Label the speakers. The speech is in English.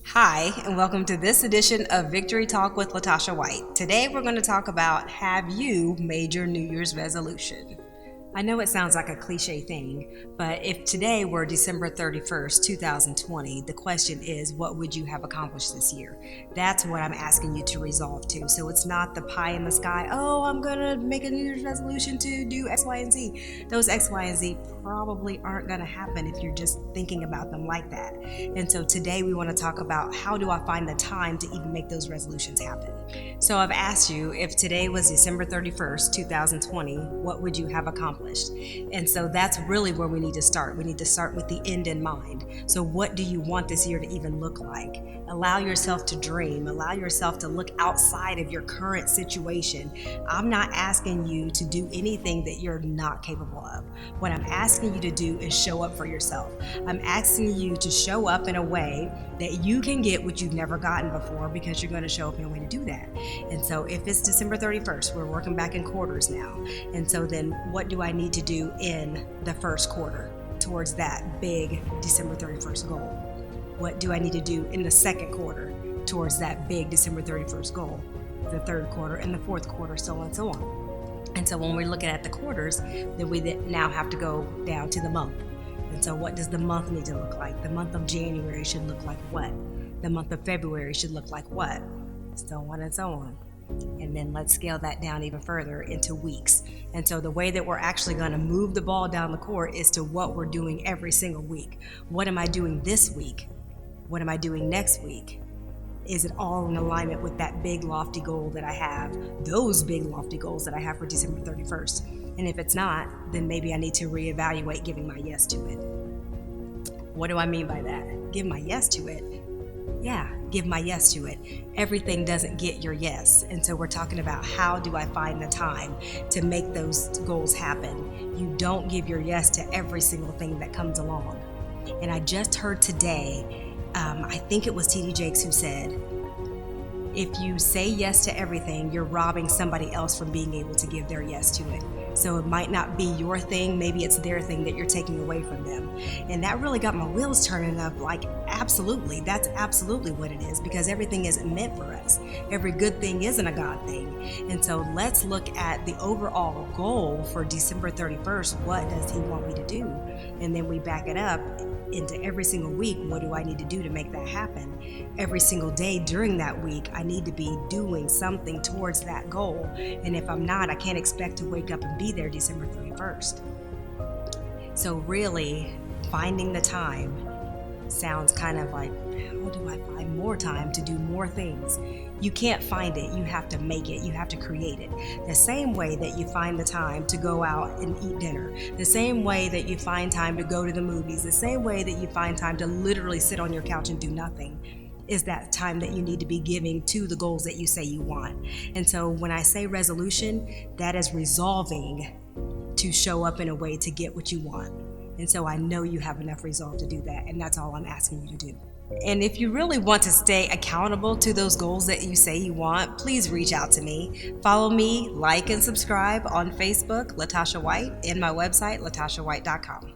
Speaker 1: Hi, and welcome to this edition of Victory Talk with Latasha White. Today we're going to talk about, have you made your New Year's resolution? I know it sounds like a cliche thing, but if today were December 31st, 2020, the question is, what would you have accomplished this year? That's what I'm asking you to resolve to. So it's not the pie in the sky, oh, I'm going to make a New Year's resolution to do X, Y, and Z. Those X, Y, and Z probably aren't going to happen if you're just thinking about them like that. And so today we want to talk about, how do I find the time to even make those resolutions happen? So I've asked you, if today was December 31st, 2020, what would you have accomplished? And so that's really where we need to start. We need to start with the end in mind. So what do you want this year to even look like? Allow yourself to dream. Allow yourself to look outside of your current situation. I'm not asking you to do anything that you're not capable of. What I'm asking you to do is show up for yourself. I'm asking you to show up in a way that you can get what you've never gotten before, because you're going to show up in a way to do that. And so if it's December 31st, we're working back in quarters now. And so then what do I need to do in the first quarter towards that big December 31st goal? What do I need to do in the second quarter towards that big December 31st goal? The third quarter and the fourth quarter, so on and so on. And so when we're looking at the quarters, then we now have to go down to the month. And so what does the month need to look like? The month of January should look like what? The month of February should look like what? So on and so on. And then let's scale that down even further into weeks. And so the way that we're actually going to move the ball down the court is to what we're doing every single week. What am I doing this week? What am I doing next week? Is it all in alignment with that big lofty goal that I have, those big lofty goals that I have for December 31st? And if it's not, then maybe I need to reevaluate giving my yes to it. What do I mean by that? Give my yes to it. Yeah, give my yes to it. Everything doesn't get your yes. And so we're talking about, how do I find the time to make those goals happen? You don't give your yes to every single thing that comes along. And I just heard today, I think it was TD Jakes who said, if you say yes to everything, you're robbing somebody else from being able to give their yes to it. So it might not be your thing, maybe it's their thing that you're taking away from them. And that really got my wheels turning up, like, absolutely, that's absolutely what it is, because everything isn't meant for us. Every good thing isn't a God thing. And so let's look at the overall goal for December 31st. What does He want me to do? And then we back it up into every single week. What do I need to do to make that happen? Every single day during that week, I need to be doing something towards that goal. And if I'm not, I can't expect to wake up and be there December 31st. So really, finding the time sounds kind of like, how do I find more time to do more things? You can't find it, you have to make it, you have to create it. The same way that you find the time to go out and eat dinner, the same way that you find time to go to the movies, the same way that you find time to literally sit on your couch and do nothing, is that time that you need to be giving to the goals that you say you want. And so when I say resolution, that is resolving to show up in a way to get what you want. And so I know you have enough resolve to do that, and that's all I'm asking you to do. And if you really want to stay accountable to those goals that you say you want, please reach out to me. Follow me, like, and subscribe on Facebook, Latasha White, and my website, latashawhite.com.